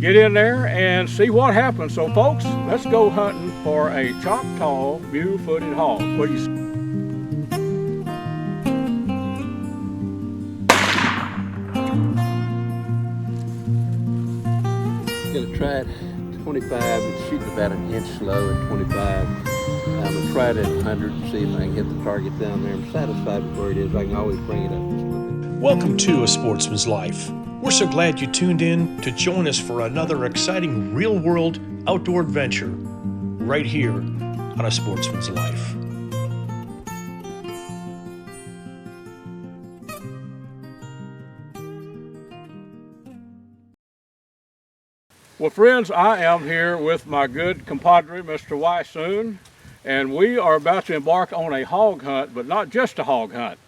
get in there and see what happens. So folks, let's go hunting for a Choctaw mule-footed hog. What do you say? Gonna try it 25 and shooting about an inch slow at 25. I'm gonna try it at 100 and see if I can hit the target down there. I'm satisfied with where it is. I can always bring it up just a little bit. Welcome to A Sportsman's Life. We're so glad you tuned in to join us for another exciting real-world outdoor adventure right here on A Sportsman's Life. Well, friends, I am here with my good compadre, Mr. Wysoon, and we are about to embark on a hog hunt, but not just a hog hunt.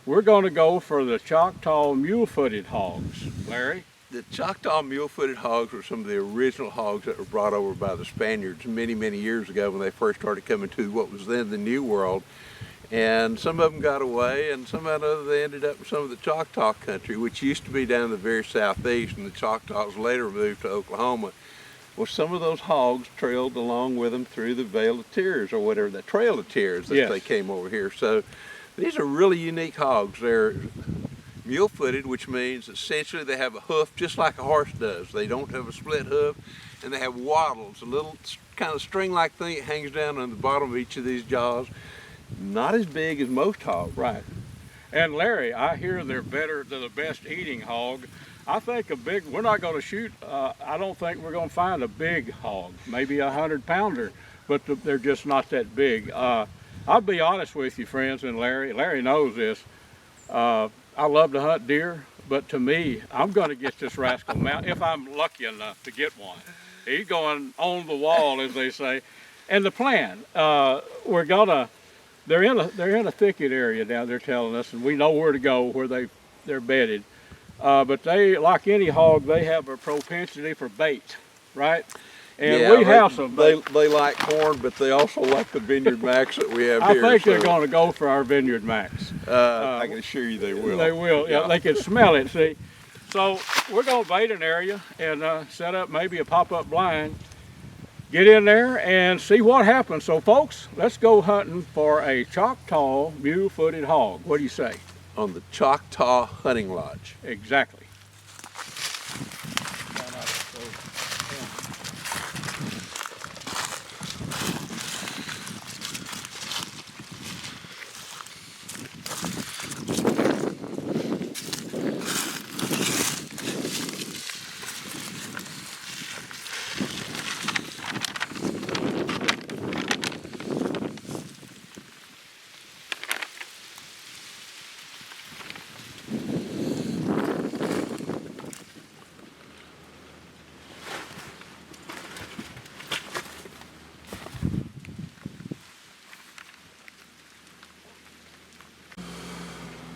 We're going to go for the Choctaw mule-footed hogs. Larry? The Choctaw mule-footed hogs were some of the original hogs that were brought over by the Spaniards many, many years ago when they first started coming to what was then the New World. And some of them got away, and some of them they ended up in some of the Choctaw country, which used to be down in the very southeast, and the Choctaws later moved to Oklahoma. Well, some of those hogs trailed along with them through the Vale of Tears, or whatever, the Trail of Tears, that they came over here. So these are really unique hogs. They're mule-footed, which means essentially they have a hoof just like a horse does. They don't have a split hoof, and they have wattles, a little kind of string-like thing that hangs down on the bottom of each of these jaws. Not as big as most hogs. Right. And Larry, I hear they're the best eating hog. I think we're not going to shoot, I don't think we're going to find a big hog, maybe 100-pounder, but they're just not that big. I'll be honest with you, friends, and Larry knows this. I love to hunt deer, but to me, I'm going to get this rascal mount if I'm lucky enough to get one. He's going on the wall, as they say. And the plan, they're in a thicket area down there telling us, and we know where to go, where they're bedded. But they, like any hog, they have a propensity for bait, right? And we have some. They like corn, but they also like the Vineyard Max that we have here. I think they're going to go for our Vineyard Max. I can assure you they will. They will. Yeah, they can smell it. See, so we're going to bait an area and set up maybe a pop-up blind. Get in there and see what happens. So folks, let's go hunting for a Choctaw mule-footed hog. What do you say? On the Choctaw Hunting Lodge. Exactly.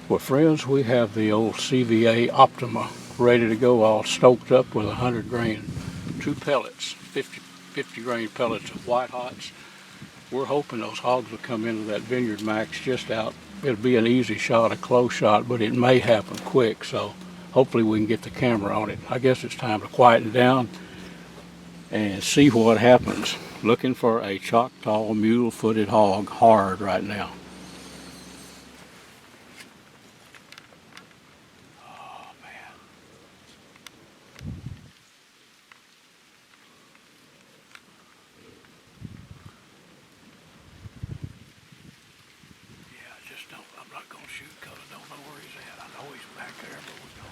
Well, friends, we have the old CVA Optima ready to go, all stoked up with 100 grain, 2 pellets, 50 grain pellets of white hots. We're hoping those hogs will come into that Vineyard Max just out. It'll be an easy shot, a close shot, but it may happen quick, so hopefully we can get the camera on it. I guess it's time to quieten down and see what happens. Looking for a Choctaw mule-footed hog hard right now. I'm not going to shoot because I don't know where he's at. I know he's back there, but we're going.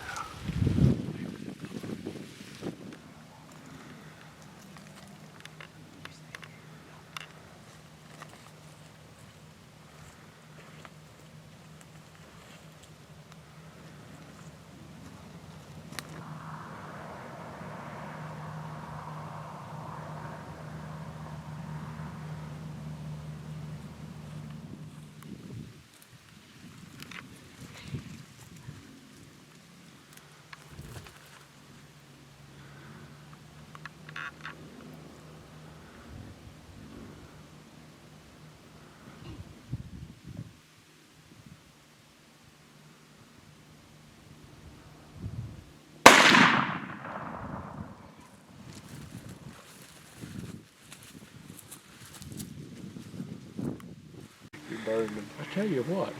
I tell you what,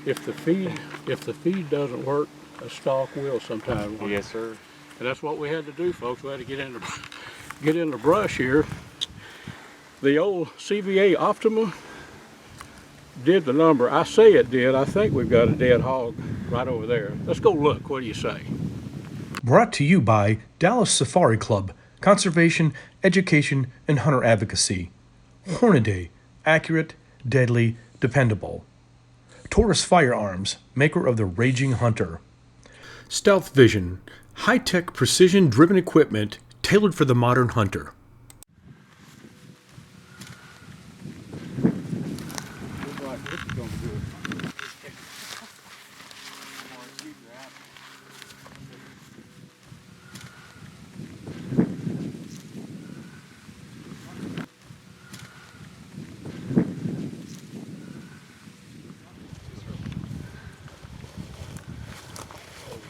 if the feed doesn't work, a stalk will sometimes work. Yes, sir. And that's what we had to do, folks. We had to get in the brush here. The old CVA Optima did the number. I say it did. I think we've got a dead hog right over there. Let's go look. What do you say? Brought to you by Dallas Safari Club, Conservation, Education, and Hunter Advocacy. Hornaday, accurate, deadly, dependable. Taurus Firearms, maker of the Raging Hunter. Stealth Vision, high-tech precision-driven equipment tailored for the modern hunter.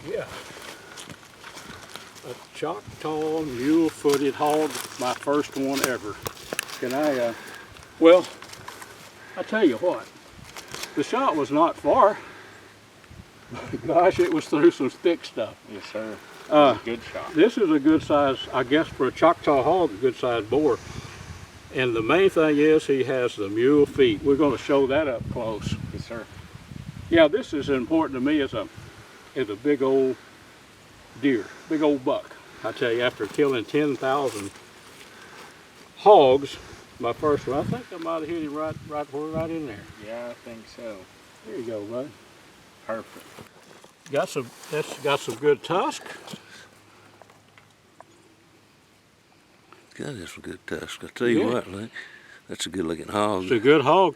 Yeah. A Choctaw mule-footed hog, my first one ever. Can I, well, I tell you what, the shot was not far. Gosh, it was through some thick stuff. Yes, sir. It was a good shot. This is a good size, I guess for a Choctaw hog, a good size bore. And the main thing is he has the mule feet. We're going to show that up close. Yes, sir. Yeah, this is important to me as a big old deer, big old buck. I tell you, after killing 10,000 hogs, my first one, I think I might have hit him right in there. Yeah, I think so. There you go, bud. Perfect. That's got some good tusk. God, that's a good tusk. I tell you Yeah. what, Luke, that's a good looking hog. It's a good hog.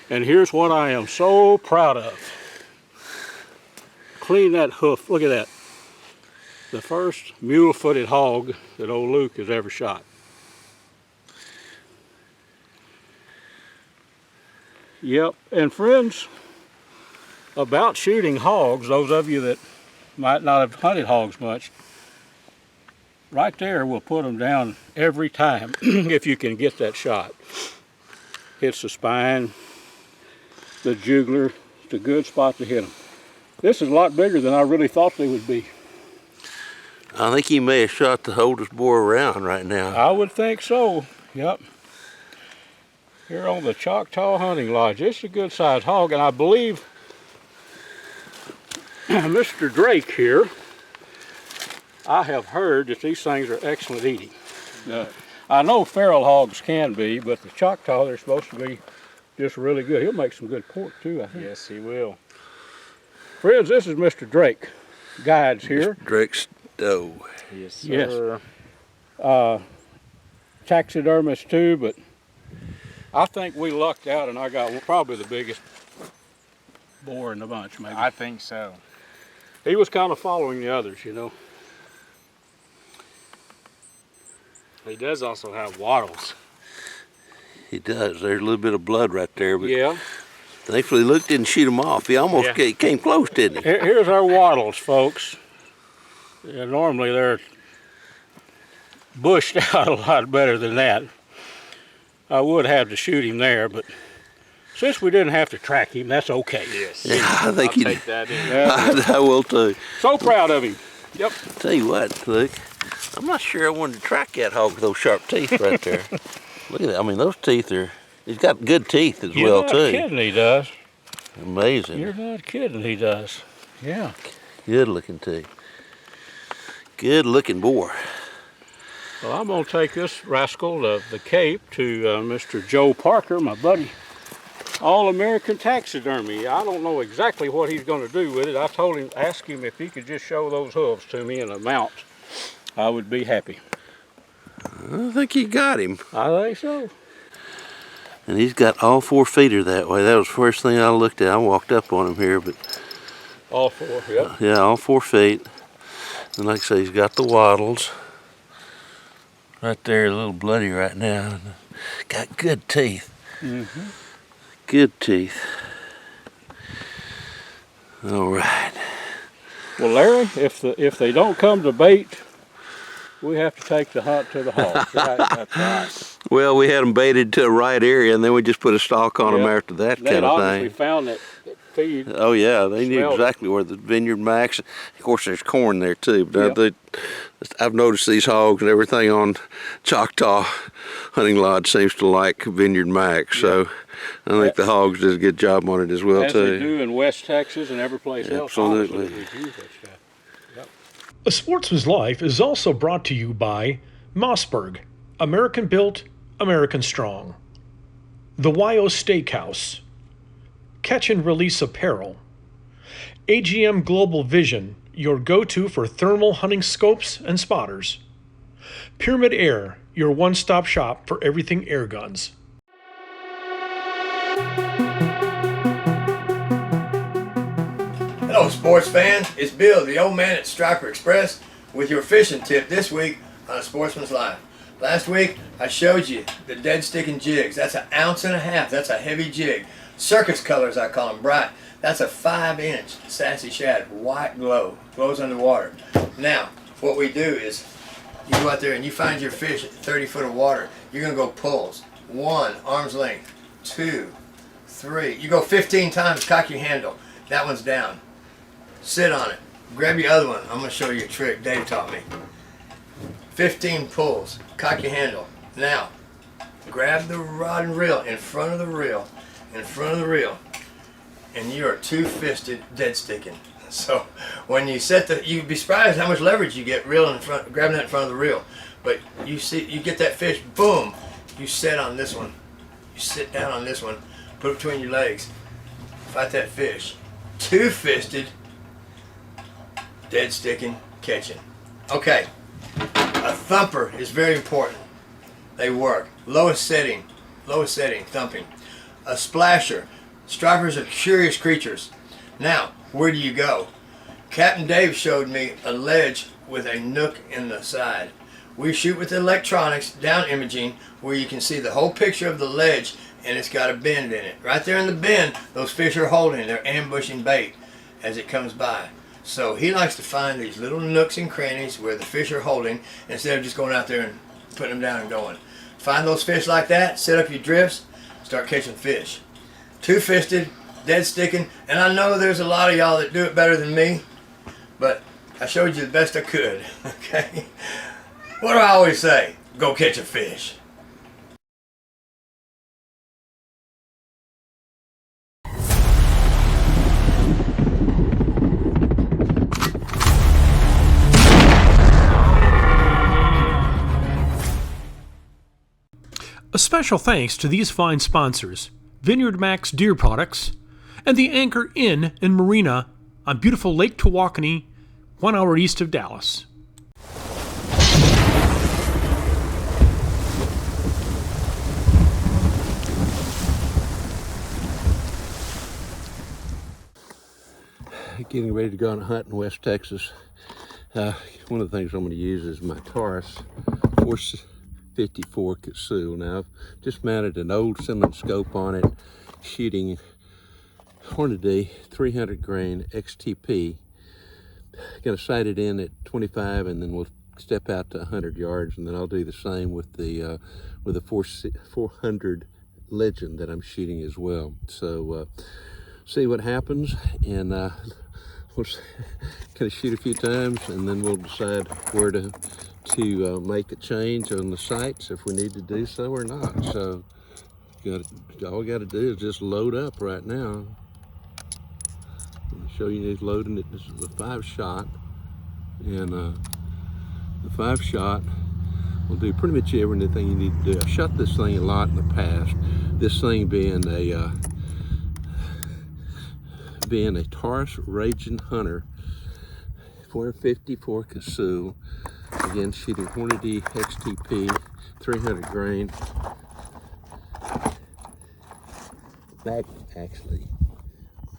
And here's what I am so proud of. Clean that hoof. Look at that. The first mule-footed hog that old Luke has ever shot. Yep, and friends, about shooting hogs, those of you that might not have hunted hogs much, right there will put them down every time if you can get that shot. Hits the spine, the jugular. It's a good spot to hit them. This is a lot bigger than I really thought they would be. I think he may have shot the oldest boar around right now. I would think so, yep. Here on the Choctaw Hunting Lodge. This is a good sized hog, and I believe Mr. Drake here, I have heard that these things are excellent eating. I know feral hogs can be, but the Choctaw, they're supposed to be just really good. He'll make some good pork too, I think. Yes, he will. Friends, this is Mr. Drake. Guides here. Drake Stowe. Yes, sir. Yes. Taxidermist too, but I think we lucked out and I got probably the biggest boar in the bunch, maybe. I think so. He was kind of following the others, you know. He does also have wattles. He does. There's a little bit of blood right there, but Yeah. thankfully Luke didn't shoot him off. He almost came close, didn't he? Here's our wattles, folks. Yeah, normally they're bushed out a lot better than that. I would have to shoot him there, but since we didn't have to track him, that's okay. Yes. Yeah, I think I'll take that in. Yeah. I will too. So proud of him. Yep. Tell you what, Luke, I'm not sure I wanted to track that hog with those sharp teeth right there. Look at that. I mean, those teeth are, he's got good teeth as well, too. You're not kidding, he does. Amazing. You're not kidding, he does. Yeah. Good looking teeth. Good looking boar. Well, I'm going to take this rascal, the Cape, to Mr. Joe Parker, my buddy. All-American Taxidermy. I don't know exactly what he's going to do with it. I told him, ask him if he could just show those hooves to me in a mount. I would be happy. I think he got him. I think so. And he's got all 4 feet are that way. That was the first thing I looked at. I walked up on him here, but All 4, yep. yeah, all 4 feet. And like I say, he's got the wattles. Right there, a little bloody right now. Got good teeth. Mm-hmm. Good teeth. All right. Well, Larry, if they don't come to bait, we have to take the hunt to the hogs. Right? That's right. Well, we had them baited to a right area, and then we just put a stalk on them Yep. after that They kind of obviously thing. found that feed. Oh yeah, they knew Smelled it. exactly where the Vineyard Max. Of course, there's corn there too. But Yep. I've noticed these hogs and everything on Choctaw hunting lodge seems to like Vineyard Max. So I think the hogs did a good job on it as well As too. they do in West Texas and every place else. Absolutely. Honestly, they do that stuff. A Sportsman's Life is also brought to you by Mossberg, American Built, American Strong, The YO Steakhouse, Catch and Release Apparel, AGM Global Vision, your go-to for thermal hunting scopes and spotters, Pyramid Air, your one-stop shop for everything air guns. Hello, sports fans. It's Bill, the old man at Striper Express, with your fishing tip this week on Sportsman's Life. Last week, I showed you the dead sticking jigs. That's 1.5 ounces. That's a heavy jig. Circus colors, I call them, bright. That's a 5-inch sassy shad, white glow, glows underwater. Now, what we do is you go out there and you find your fish at 30 foot of water. You're going to go pulls. 1, arm's length. 2, 3. You go 15 times, cock your handle. That one's down. Sit on it. Grab your other one. I'm going to show you a trick Dave taught me. 15 pulls. Cock your handle. Now, grab the rod and reel in front of the reel. In front of the reel. And you are two-fisted dead sticking. So when you set you'd be surprised how much leverage you get reeling in front, grabbing that in front of the reel. But you get that fish, boom, you set on this one. You sit down on this one, put it between your legs, fight that fish. Two-fisted, dead sticking, catching. Okay, a thumper is very important. They work. Lowest setting, thumping. A splasher. Stripers are curious creatures. Now, where do you go? Captain Dave showed me a ledge with a nook in the side. We shoot with electronics, down imaging, where you can see the whole picture of the ledge, and it's got a bend in it. Right there in the bend, those fish are holding. They're ambushing bait as it comes by. So he likes to find these little nooks and crannies where the fish are holding instead of just going out there and putting them down and going. Find those fish like that, set up your drifts, start catching fish. Two-fisted, dead sticking, and I know there's a lot of y'all that do it better than me, but I showed you the best I could, okay? What do I always say? Go catch a fish. A special thanks to these fine sponsors, Vineyard Max Deer Products, and the Anchor Inn and Marina on beautiful Lake Tawakoni, 1 hour east of Dallas. Getting ready to go on a hunt in West Texas. One of the things I'm going to use is my Taurus 454 Kazoo. Now I've just mounted an old Simmons scope on it, shooting Hornady 300 grain XTP. Going to sight it in at 25, and then we'll step out to 100 yards, and then I'll do the same with the 400 Legend that I'm shooting as well. So see what happens, and we'll kind of shoot a few times, and then we'll decide where to make a change on the sights if we need to do so or not. So all we got to do is just load up right now. I'll show you these loading it. This is a 5-shot, and the 5-shot will do pretty much everything you need to do. I shot this thing a lot in the past. This thing being a Taurus Raging Hunter 454 Kazoo. Again, shooting Hornady XTP 300 grain. Back actually.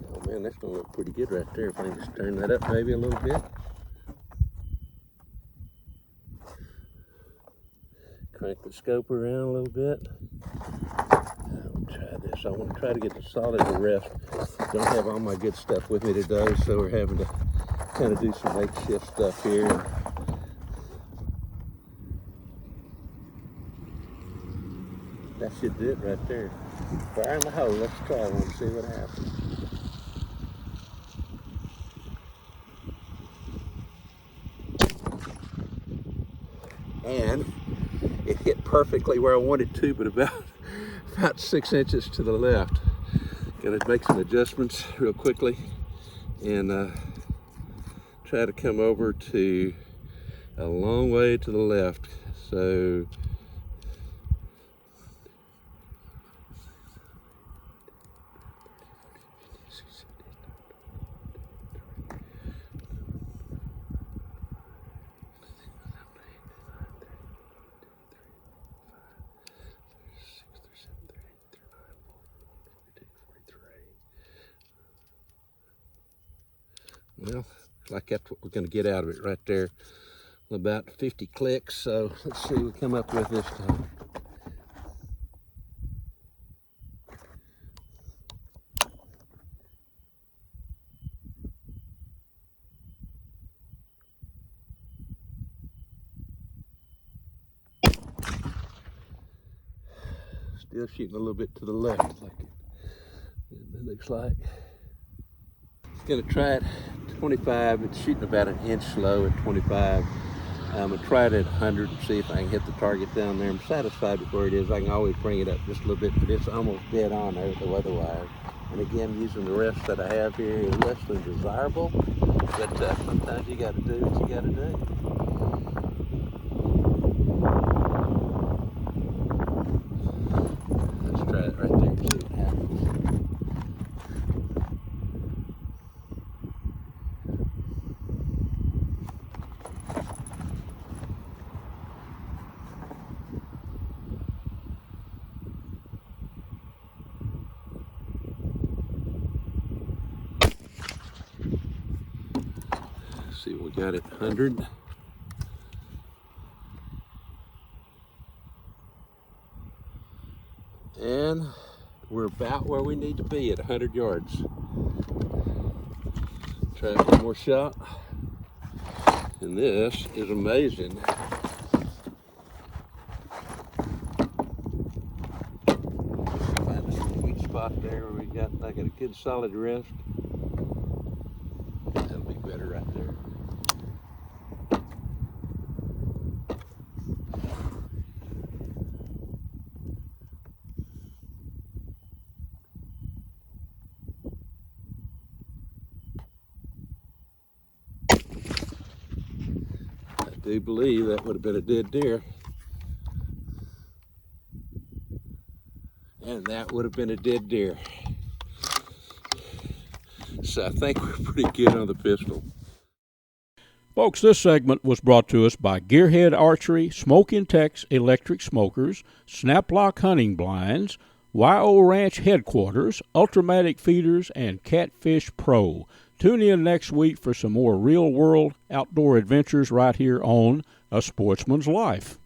Oh man, that's gonna look pretty good right there. If I can just turn that up maybe a little bit. Crank the scope around a little bit. I'll try this. I want to try to get the solid arrest. Don't have all my good stuff with me today, so we're having to kind of do some makeshift stuff here. That should do it right there. Fire in the hole. Let's try one and see what happens. And it hit perfectly where I wanted to, but about 6 inches to the left. Gotta make some adjustments real quickly and try to come over to a long way to the left. So well, like that's what we're going to get out of it right there. About 50 clicks, so let's see what we come up with this time. Still shooting a little bit to the left, like it looks like. Gonna try it 25. It's shooting about an inch slow at 25. I'm gonna try it at 100 and see if I can hit the target down there. I'm satisfied with where it is. I can always bring it up just a little bit, but it's almost dead on there weather-wise. And again, using the rest that I have here is less than desirable, but sometimes you gotta do what you gotta do. Let's try it right there and see what happens. See, we got it 100. And we're about where we need to be at 100 yards. Try one more shot. And this is amazing. Find a sweet spot there where I got a good solid rest. That'll be better right there. I do believe that would have been a dead deer. And that would have been a dead deer. So I think we're pretty good on the pistol. Folks, this segment was brought to us by Gearhead Archery, Smoke in Tex Electric Smokers, Snaplock Hunting Blinds, YO Ranch Headquarters, Ultramatic Feeders, and Catfish Pro. Tune in next week for some more real-world outdoor adventures right here on A Sportsman's Life.